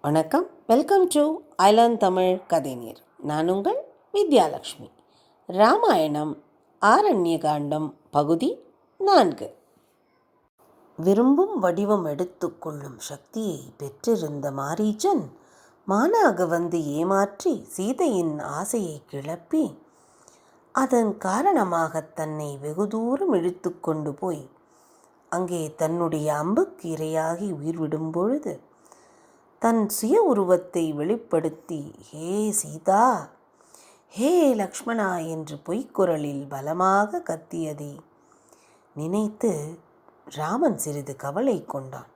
வணக்கம். Welcome to island Tamil கதைநீர். நான் உங்கள் வித்யாலக்ஷ்மி. ராமாயணம் ஆரண்யகாண்டம் பகுதி 4. விரும்பும் வடிவம் எடுத்துக்கொள்ளும் சக்தியை பெற்றிருந்த மாரீச்சன் மானாக வந்து ஏமாற்றி சீதையின் ஆசையை கிளப்பி அதன் காரணமாக தன்னை வெகு தூரம் இழுத்து கொண்டு போய் அங்கே தன்னுடைய அம்புக்கு இரையாகி உயிர் விடும் பொழுது தன் சுய உருவத்தை வெளிப்படுத்தி ஹே சீதா, ஹே லக்ஷ்மணா என்று பொய்க்குரலில் பலமாக கத்தியதை நினைத்து ராமன் சிறிது கவலை கொண்டான்.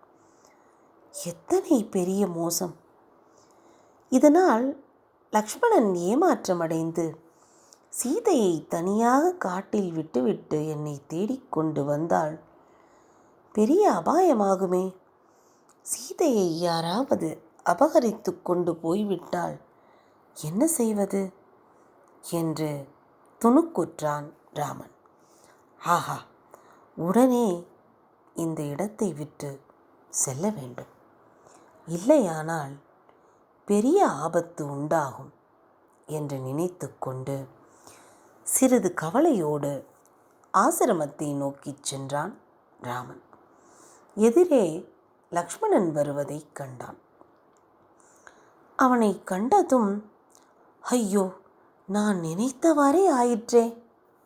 எத்தனை பெரிய மோசம்! இதனால் லக்ஷ்மணன் ஏமாற்றமடைந்து சீதையை தனியாக காட்டில் விட்டுவிட்டு என்னை தேடிக்கொண்டு வந்தால் பெரிய அபாயமாகுமே. சீதையை யாராவது அபகரித்து கொண்டு போய்விட்டால் என்ன செய்வது என்று துணுக்குற்றான் ராமன். ஆஹா, உடனே இந்த இடத்தை விட்டு செல்ல வேண்டும், இல்லையானால் பெரிய ஆபத்து உண்டாகும் என்று நினைத்து கொண்டு சிறிது கவலையோடு ஆசிரமத்தை நோக்கிச் சென்றான் ராமன். எதிரே லக்ஷ்மணன் வருவதை கண்டான். அவனை கண்டதும் ஐயோ, நான் நினைத்தவாறே ஆயிற்றே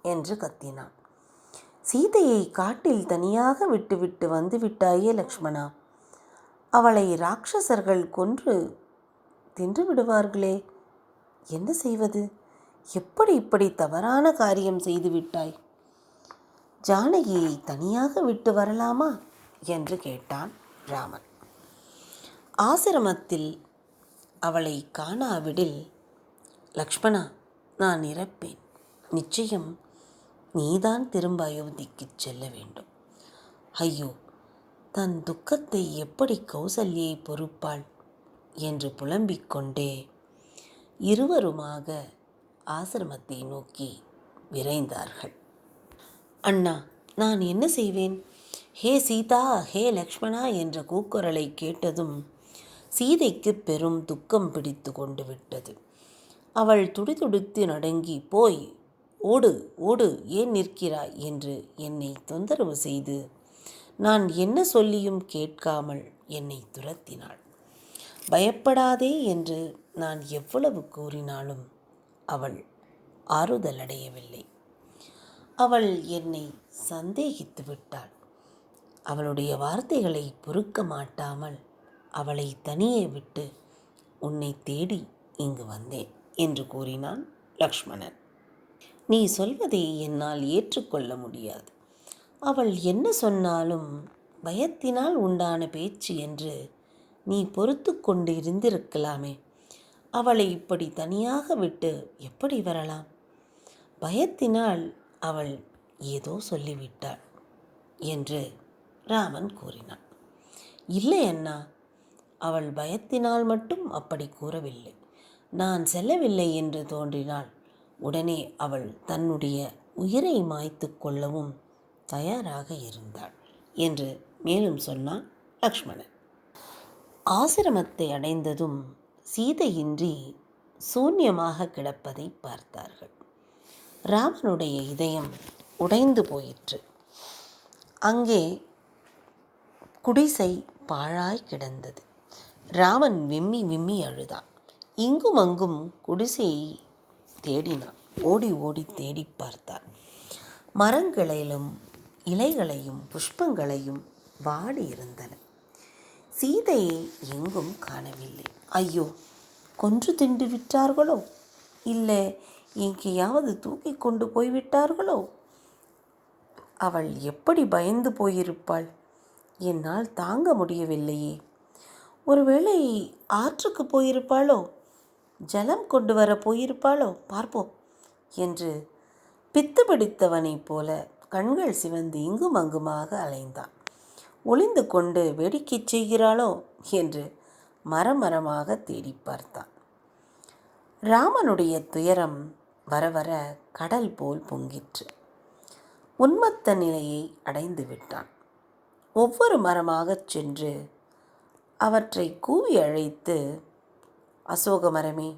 என்று கத்தினான். சீதையை காட்டில் தனியாக விட்டுவிட்டு வந்து விட்டாயே லக்ஷ்மணா, அவளை ராட்சசர்கள் கொன்று தின்று விடுவார்களே, என்ன செய்வது? எப்படி இப்படி தவறான காரியம் செய்து விட்டாய்? ஜானகியை தனியாக விட்டு வரலாமா என்று கேட்டான் ராமன். ஆசிரமத்தில் அவளை காணாவிடில் லக்ஷ்மணா, நான் இறப்பேன். நிச்சயம் நீதான் திரும்ப அயோத்திக்கு செல்ல வேண்டும். ஐயோ, தன் துக்கத்தை எப்படி கௌசல்யை பொறுப்பாள் என்று புலம்பிக் கொண்டே இருவருமாக ஆசிரமத்தை நோக்கி விரைந்தார்கள். அண்ணா, நான் என்ன செய்வேன்? ஹே சீதா, ஹே லக்ஷ்மணா என்ற கூக்குரலை கேட்டதும் சீதைக்கு பெரும் துக்கம் பிடித்து கொண்டு விட்டது. அவள் துடிதுடித்து நடுங்கி போய் ஓடு ஓடு, ஏன் நிற்கிறாய் என்று என்னை தொந்தரவு செய்து நான் என்ன சொல்லியும் கேட்காமல் என்னை துரத்தினாள். பயப்படாதே என்று நான் எவ்வளவு கூறினாலும் அவள் ஆறுதலடையவில்லை. அவள் என்னை சந்தேகித்து விட்டாள். அவளுடைய வார்த்தைகளை பொறுக்க மாட்டாமல் அவளை தனியே விட்டு உன்னை தேடி இங்கு வந்தேன் என்று கூறினான் லக்ஷ்மணன். நீ சொல்வதை என்னால் ஏற்றுக்கொள்ள முடியாது. அவள் என்ன சொன்னாலும் பயத்தினால் உண்டான பேச்சு என்று நீ பொறுத்து கொண்டு இருந்திருக்கலாமே. அவளை இப்படி தனியாக விட்டு எப்படி வரலாம்? பயத்தினால் அவள் ஏதோ சொல்லிவிட்டாள் என்று ராமன் கூறினான். இல்லை அண்ணா, அவள் பயத்தினால் மட்டும் அப்படி கூறவில்லை. நான் செல்லவில்லை என்று தோன்றினாள் உடனே அவள் தன்னுடைய உயிரை மாய்த்து கொள்ளவும் தயாராக இருந்தாள் என்று மேலும் சொன்னான் லக்ஷ்மணன். ஆசிரமத்தை அடைந்ததும் சீதையின்றி சூன்யமாக கிடப்பதை பார்த்தார்கள். ராமனுடைய இதயம் உடைந்து போயிற்று. அங்கே குடிசை பாழாய் கிடந்தது. ராமன் விம்மி விம்மி அழுதான். இங்கும் அங்கும் குடிசையை தேடினான். ஓடி ஓடி தேடி பார்த்தான். மரங்களிலும் இலைகளையும் புஷ்பங்களையும் வாடி இருந்தன. சீதையை எங்கும் காணவில்லை. ஐயோ, கொன்று தின்று விட்டார்களோ, இல்லை எங்கேயாவது தூக்கி கொண்டு போய்விட்டார்களோ? அவள் எப்படி பயந்து போயிருப்பாள்? என்னால் தாங்க முடியவில்லையே. ஒருவேளை ஆற்றுக்கு போயிருப்பாளோ, ஜலம் கொண்டு வர போயிருப்பாளோ, பார்ப்போம் என்று பித்து பிடித்தவனைப் போல கண்கள் சிவந்து இங்கும் அங்குமாக அலைந்தான். ஒளிந்து கொண்டு வேடிக்கை செய்கிறாளோ என்று மரமரமாக தேடி பார்த்தான். ராமனுடைய துயரம் வர வர கடல் போல் பொங்கிற்று. உன்மத்த நிலையை அடைந்து விட்டான். ஒவ்வொரு மரமாகச் சென்று அவற்றை கூவி அழைத்து, அசோக மரமே,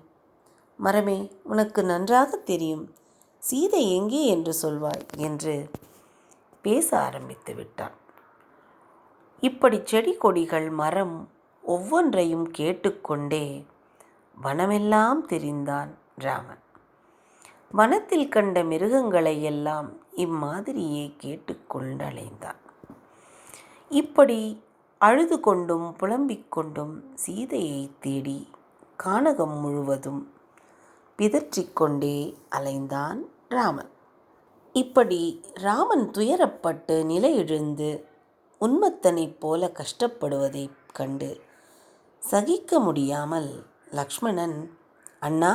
மரமே, உனக்கு நன்றாக தெரியும், சீதை எங்கே என்று சொல்வாய் என்று பேச ஆரம்பித்து விட்டான். இப்படி செடி கொடிகள் மரம் ஒவ்வொன்றையும் கேட்டுக்கொண்டே வனமெல்லாம் திரிந்தான் ராமன். வனத்தில் கண்ட மிருகங்களை எல்லாம் இம்மாதிரியே கேட்டுக்கொண்டலைந்தான். இப்படி அழுது கொண்டும் புலம்பிக் கொண்டும் சீதையை தேடி கானகம் முழுவதும் பிதற்றிக்கொண்டே அலைந்தான் ராமன். இப்படி ராமன் துயரப்பட்டு நிலையிழந்து உன்மத்தனைப் போல கஷ்டப்படுவதைக் கண்டு சகிக்க முடியாமல் லக்ஷ்மணன், அண்ணா,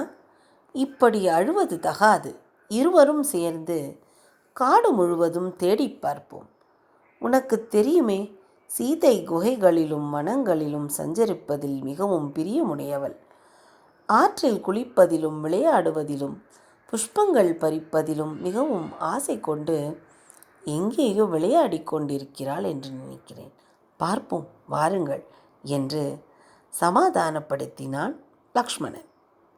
இப்படி அழுவது தகாது. இருவரும் சேர்ந்து காடு முழுவதும் தேடி பார்ப்போம். உனக்கு தெரியுமே, சீதை குகைகளிலும் வனங்களிலும் சஞ்சரிப்பதில் மிகவும் பிரியமுடையவள். ஆற்றில் குளிப்பதிலும் விளையாடுவதிலும் புஷ்பங்கள் பறிப்பதிலும் மிகவும் ஆசை கொண்டு எங்கேயோ விளையாடி கொண்டிருக்கிறாள் என்று நினைக்கிறேன். பார்ப்போம், வாருங்கள் என்று சமாதானப்படுத்தினான் லக்ஷ்மணன்.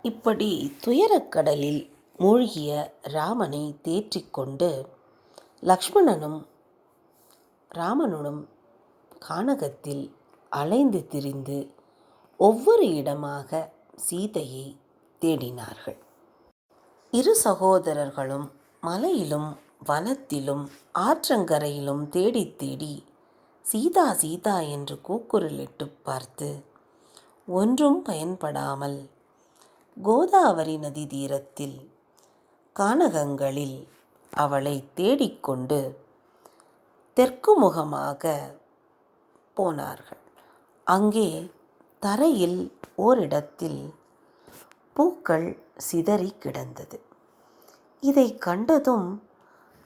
இப்படி துயரக்கடலில் மூழ்கிய ராமனை தேற்றிக்கொண்டு லக்ஷ்மணனும் ராமனுடன் கானகத்தில் அலைந்து திரிந்து ஒவ்வொரு இடமாக சீதையை தேடினார்கள். இரு சகோதரர்களும் மலையிலும் வனத்திலும் ஆற்றங்கரையிலும் தேடி தேடி சீதா சீதா என்று கூக்குரலிட்டு பார்த்து ஒன்றும் பயன்படாமல் கோதாவரி நதி தீரத்தில் கானகங்களில் அவளை தேடிக்கொண்டு தெற்கு முகமாக போனார்கள். அங்கே தரையில் ஓரிடத்தில் பூக்கள் சிதறி கிடந்தது. இதை கண்டதும்,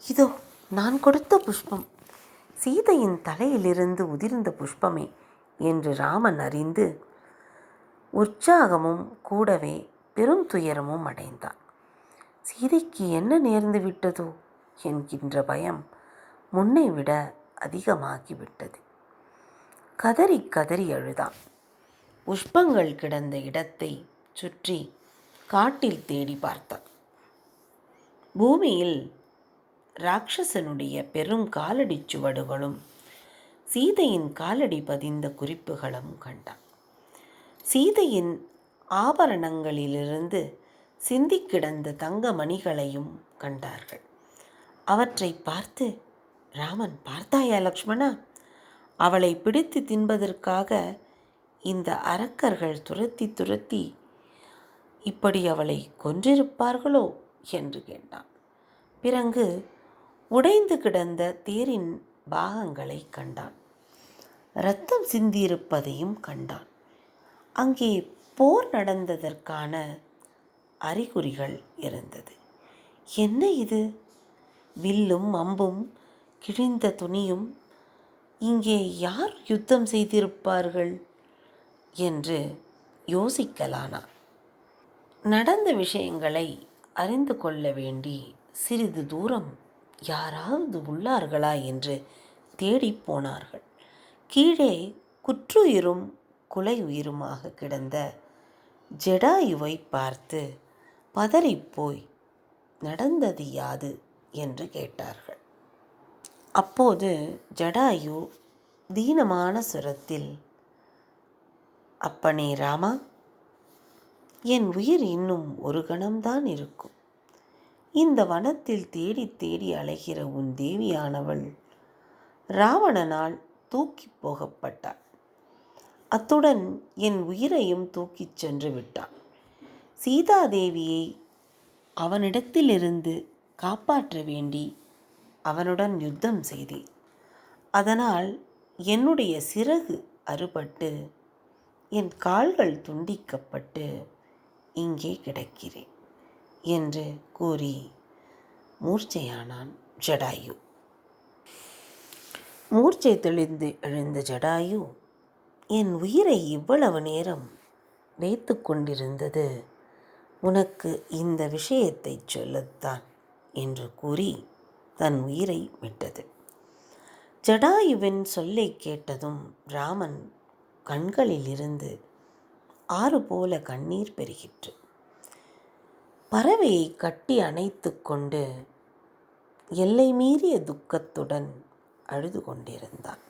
இதோ நான் கொடுத்த புஷ்பம், சீதையின் தலையிலிருந்து உதிர்ந்த புஷ்பமே என்று ராமன் அறிந்து உற்சாகமும் கூடவே பெரும் துயரமும் அடைந்தான். சீதைக்கு என்ன நேர்ந்து விட்டதோ என்கின்ற பயம் முன்னை விட அதிகமாகிவிட்டது. கதறி கதறி அழுதான். புஷ்பங்கள் கிடந்த இடத்தை சுற்றி காட்டில் தேடி பார்த்தான். பூமியில் ராட்சசனுடைய பெரும் காலடி சுவடுகளும் சீதையின் காலடி பதிந்த குறிப்புகளும் கண்டான். சீதையின் ஆபரணங்களிலிருந்து சிந்தி கிடந்த தங்க மணிகளையும் கண்டார்கள். அவற்றை பார்த்து, ராமன், பார்த்தாயா லக்ஷ்மணா, அவளை பிடித்து தின்பதற்காக இந்த அரக்கர்கள் துரத்தி துரத்தி இப்படி அவளை கொன்றிருப்பார்களோ என்று கேட்டான். பிறகு உடைந்து கிடந்த தேரின் பாகங்களை கண்டான். இரத்தம் சிந்தியிருப்பதையும் கண்டான். அங்கே போர் நடந்ததற்கான அறிகுறிகள் இருந்தது. என்ன இது? வில்லும் அம்பும் கிழிந்த துணியும், இங்கே யார் யுத்தம் செய்திருப்பார்கள் என்று யோசிக்கலானான். நடந்த விஷயங்களை அறிந்து கொள்ள வேண்டி சிறிது தூரம் யாராவது உள்ளார்களா என்று தேடி போனார்கள். கீழே குற்றுயிரும் குலை உயிருமாக கிடந்த ஜடாயுவை பார்த்து பதறிப்போய் நடந்தது யாது என்று கேட்டார்கள். அப்போது ஜடாயு தீனமான சுரத்தில், அப்பனே ராமா, என் உயிர் இன்னும் ஒரு கணம்தான் இருக்கும். இந்த வனத்தில் தேடி தேடி அலைகிற உன் தேவியானவள் ராவணனால் தூக்கி போகப்பட்டாள். அத்துடன் என் உயிரையும் தூக்கிச் சென்று விட்டான். சீதாதேவியை அவனிடத்திலிருந்து காப்பாற்ற வேண்டி அவனுடன் யுத்தம் செய்தேன். அதனால் என்னுடைய சிறகு அறுபட்டு என் கால்கள் துண்டிக்கப்பட்டு இங்கே கிடக்கிறேன் என்று கூறி மூர்ச்சையானான் ஜடாயு. மூர்ச்சை தெளிந்து எழுந்த ஜடாயு, என் உயிரை இவ்வளவு நேரம் வைத்து கொண்டிருந்தது உனக்கு இந்த விஷயத்தை சொல்லத்தான் என்று கூறி தன் உயிரை விட்டது. ஜடாயுவின் சொல்லை கேட்டதும் ராமன் கண்களிலிருந்து ஆறு போல கண்ணீர் பெருகிற்று. பறவையை கட்டி அணைத்து கொண்டு எல்லை மீறிய துக்கத்துடன் அழுது கொண்டிருந்தான்.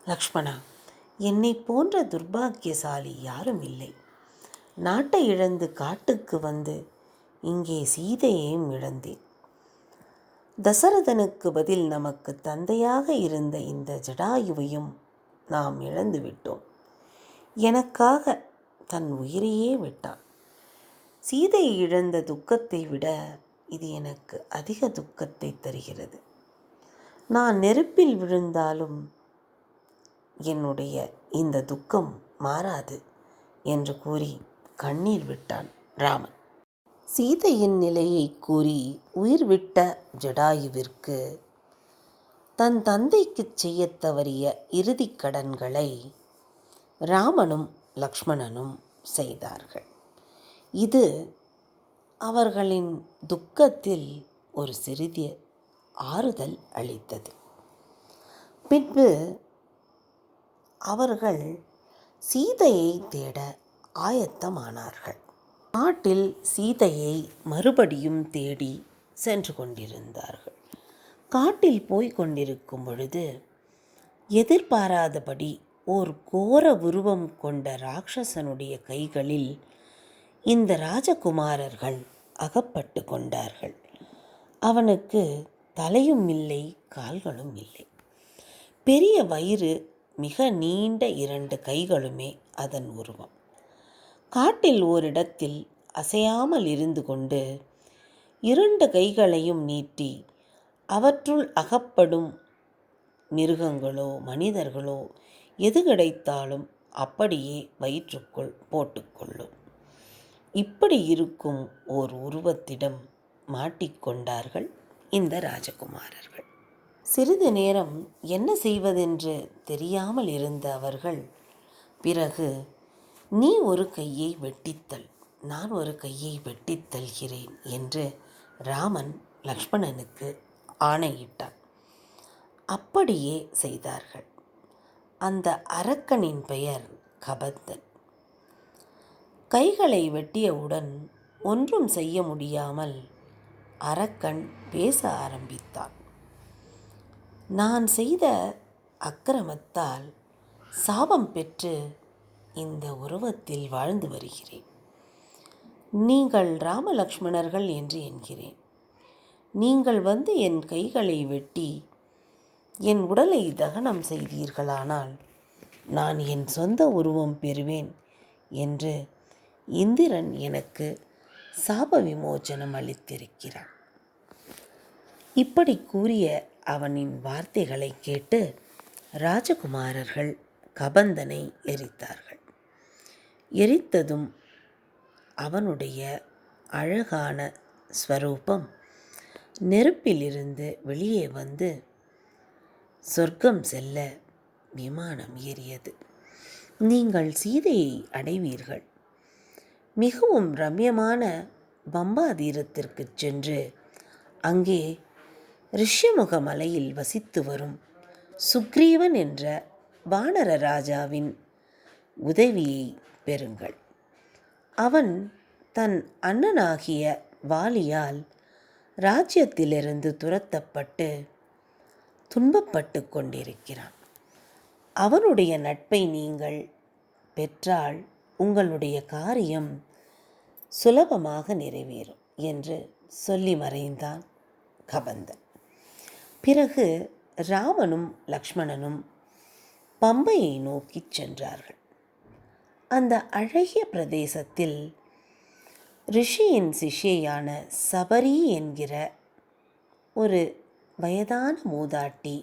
லக்ஷ்மணா, என்னை போன்ற துர்பாக்கியசாலி யாரும் இல்லை. நாட்டை இழந்து காட்டுக்கு வந்து இங்கே சீதையையும் இழந்தேன். தசரதனுக்கு பதில் நமக்கு தந்தையாக இருந்த இந்த ஜடாயுவையும் நாம் இழந்து விட்டோம். எனக்காக தன் உயிரையே விட்டான். சீதையை இழந்த துக்கத்தை விட இது எனக்கு அதிக துக்கத்தை தருகிறது. நான் நெருப்பில் விழுந்தாலும் என்னுடைய இந்த துக்கம் மாறாது என்று கூறி கண்ணீர் விட்டான் ராமன். சீதையின் நிலையை கூறி உயிர் விட்ட ஜடாயுவிற்கு தன் தந்தைக்கு செய்ய தவறிய இறுதிக் கடன்களை ராமனும் லக்ஷ்மணனும் செய்தார்கள். இது அவர்களின் துக்கத்தில் ஒரு சிறிய ஆறுதல் அளித்தது. பின்பு அவர்கள் சீதையை தேட ஆயத்தமானார்கள். காட்டில் சீதையை மறுபடியும் தேடி சென்று கொண்டிருந்தார்கள். காட்டில் போய் கொண்டிருக்கும் பொழுது எதிர்பாராதபடி ஓர் கோர உருவம் கொண்ட ராட்சசனுடைய கைகளில் இந்த ராஜகுமாரர்கள் அகப்பட்டு கொண்டார்கள். அவனுக்கு தலையும் இல்லை, கால்களும் இல்லை. பெரிய வயிறு, மிக நீண்ட 2 கைகளுமே அதன் உருவம். காட்டில் ஓரிடத்தில் அசையாமல் இருந்து கொண்டு 2 கைகளையும் நீட்டி அவற்றுள் அகப்படும் மிருகங்களோ மனிதர்களோ எது கிடைத்தாலும் அப்படியே வயிற்றுக்குள் போட்டுக்கொள்ளும். இப்படி இருக்கும் ஓர் உருவத்திடம் மாட்டிக்கொண்டார்கள் இந்த ராஜகுமாரர்கள். சிறிது நேரம் என்ன செய்வதென்று தெரியாமல் இருந்த அவர்கள் பிறகு, நீ ஒரு கையை வெட்டித்தல், நான் ஒரு கையை வெட்டித் தள்கிறேன் என்று ராமன் லக்ஷ்மணனுக்கு ஆணையிட்டான். அப்படியே செய்தார்கள். அந்த அரக்கனின் பெயர் கபந்தன். கைகளை வெட்டியவுடன் ஒன்றும் செய்ய முடியாமல் அரக்கன் பேச ஆரம்பித்தான். நான் செய்த அக்கிரமத்தால் சாபம் பெற்று இந்த உருவத்தில் வாழ்ந்து வருகிறேன். நீங்கள் ராமலக்ஷ்மணர்கள் என்று என்கிறேன். நீங்கள் வந்து என் கைகளை வெட்டி என் உடலை தகனம் செய்தீர்களானால் நான் என் சொந்த உருவம் பெறுவேன் என்று இந்திரன் எனக்கு சாப விமோச்சனம் அளித்திருக்கிறான். இப்படி கூறிய அவனின் வார்த்தைகளை கேட்டு ராஜகுமாரர்கள் கபந்தனை எரித்தார்கள். எரித்ததும் அவனுடைய அழகான ஸ்வரூபம் நெருப்பிலிருந்து வெளியே வந்து சொர்க்கம் செல்ல விமானம் ஏறியது. நீங்கள் சீதையை அடைவீர்கள். மிகவும் ரம்யமான பம்பா தீரத்திற்கு சென்று அங்கே ரிஷ்யமுக மலையில் வசித்து வரும் சுக்ரீவன் என்ற வானர ராஜாவின் உதவியை பெறுங்கள். அவன் தன் அண்ணனாகிய வாலியால் ராஜ்யத்திலிருந்து துரத்தப்பட்டு துன்பப்பட்டு கொண்டிருக்கிறான். அவனுடைய நட்பை நீங்கள் பெற்றால் உங்களுடைய காரியம் சுலபமாக நிறைவேறும் என்று சொல்லி மறைந்தான் கபந்தன். பிறகு ராமனும் லக்ஷ்மணனும் பம்பையை நோக்கி சென்றார்கள். அந்த அழகிய பிரதேசத்தில் ரிஷியின் சிஷ்யையான சபரி என்கிற ஒரு வயதான மூதாட்டி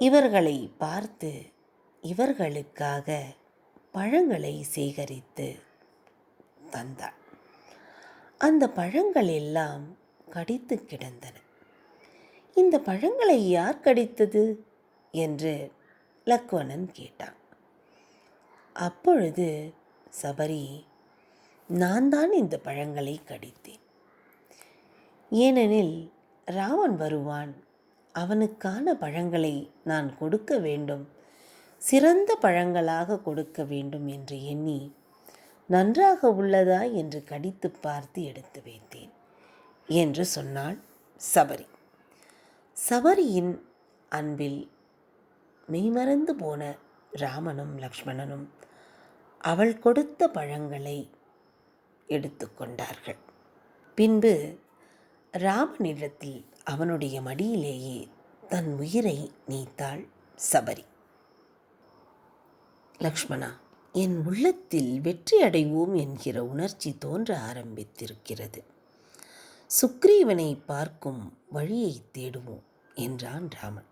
இவர்களை பார்த்து இவர்களுக்காக பழங்களை சேகரித்து தந்தாள். அந்த பழங்கள் எல்லாம் கடித்து கிடந்தன. இந்த பழங்களை யார் கடித்தது என்று லக்வணன் கேட்டான். அப்பொழுது சபரி, நான் தான் இந்த பழங்களை கடித்தேன். ஏனெனில் ராமன் வருவான், அவனுக்கான பழங்களை நான் கொடுக்க வேண்டும் சிறந்த பழங்களாக கொடுக்க வேண்டும் என்று எண்ணி நன்றாக உள்ளதா என்று கடித்து பார்த்து எடுத்து வைத்தேன் என்று சொன்னாள் சபரி. சபரியின் அன்பில் மெய்மறந்து போன ராமனும் லக்ஷ்மணனும் அவள் கொடுத்த பழங்களை எடுத்துக்கொண்டார்கள். பின்பு ராமனிடத்தில் அவனுடைய மடியிலேயே தன் உயிரை நீத்தாள் சபரி. லக்ஷ்மணா, என் உள்ளத்தில் வெற்றி அடைவோம் என்கிற உணர்ச்சி தோன்ற ஆரம்பித்திருக்கிறது. சுக்ரீவனை பார்க்கும் வழியை தேடுவோம் என்றான் ராமன்.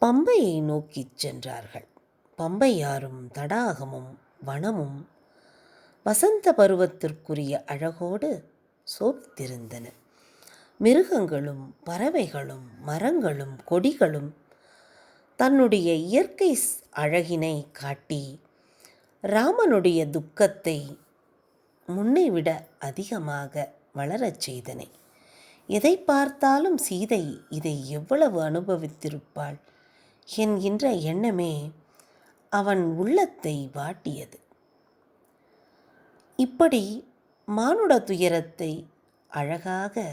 பம்பையை நோக்கிச் சென்றார்கள். பம்பையாரும் தடாகமும் வனமும் வசந்த பருவத்திற்குரிய அழகோடு சோர்த்திருந்தன. மிருகங்களும் பறவைகளும் மரங்களும் கொடிகளும் தன்னுடைய இயற்கை அழகினை காட்டி ராமனுடைய துக்கத்தை முன்னைவிட அதிகமாக வளரச் செய்தன. எதை பார்த்தாலும் சீதை இதை எவ்வளவு அனுபவித்திருப்பாள் என்கின்ற எண்ணமே அவன் உள்ளத்தை வாட்டியது. இப்படி மானுட துயரத்தை அழகாக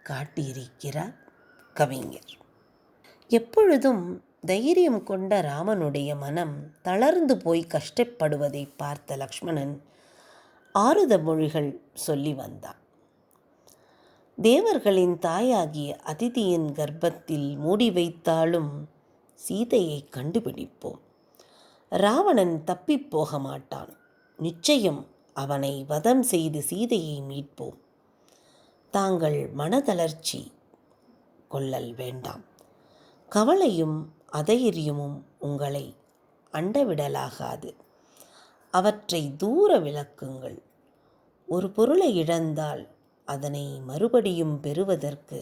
காட்டியிருக்கிறார் கவிஞர். எப்பொழுதும் தைரியம் கொண்ட ராமனுடைய மனம் தளர்ந்து போய் கஷ்டப்படுவதை பார்த்த லக்ஷ்மணன் ஆறுத மொழிகள் சொல்லி வந்தான். தேவர்களின் தாயாகிய அதிதியின் கர்ப்பத்தில் மூடி வைத்தாலும் சீதையை கண்டுபிடிப்போம். ராவணன் தப்பிப் போக மாட்டான். நிச்சயம் அவனை வதம் செய்து சீதையை மீட்போம். தாங்கள் மனதளர்ச்சி கொள்ளல் வேண்டாம். கவலையும் அதைரியமும் உங்களை அண்டவிடலாகாது. அவற்றை தூர விலக்குங்கள். ஒரு பொருளை இழந்தால் அதனை மறுபடியும் பெறுவதற்கு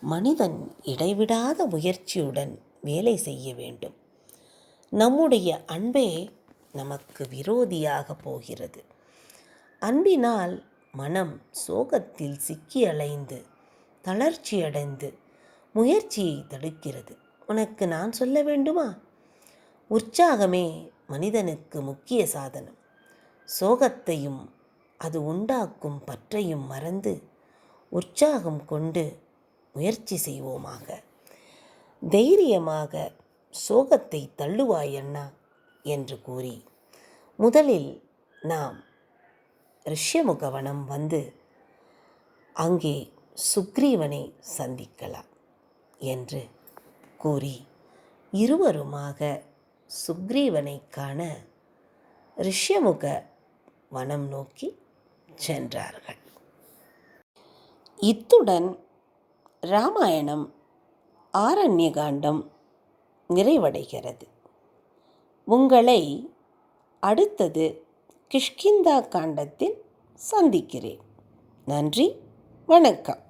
மனிதன் இடைவிடாத முயற்சியுடன் வேலை செய்ய வேண்டும். நம்முடைய அன்பே நமக்கு விரோதியாக போகிறது. அன்பினால் மனம் சோகத்தில் சிக்கி அலைந்து தளர்ச்சியடைந்து முயற்சியை தடுக்கிறது. உனக்கு நான் சொல்ல வேண்டுமா? உற்சாகமே மனிதனுக்கு முக்கிய சாதனம். சோகத்தையும் அது உண்டாக்கும் பற்றையும் மறந்து உற்சாகம் கொண்டு முயற்சி செய்வோமாக. தைரியமாக சோகத்தை தள்ளுவாயண்ணா என்று கூறி முதலில் நாம் ரிஷ்யமுகவனம் வந்து அங்கே சுக்ரீவனை சந்திக்கலாம் என்று கூறி இருவருமாக சுக்ரீவனை காண ரிஷ்யமுக வனம் நோக்கி சென்றார்கள். இத்துடன் இராமாயணம் ஆரண்யகாண்டம் நிறைவடைகிறது. உங்களை அடுத்தது கிஷ்கிந்தா காண்டத்தில் சந்திக்கிறேன். நன்றி, வணக்கம்.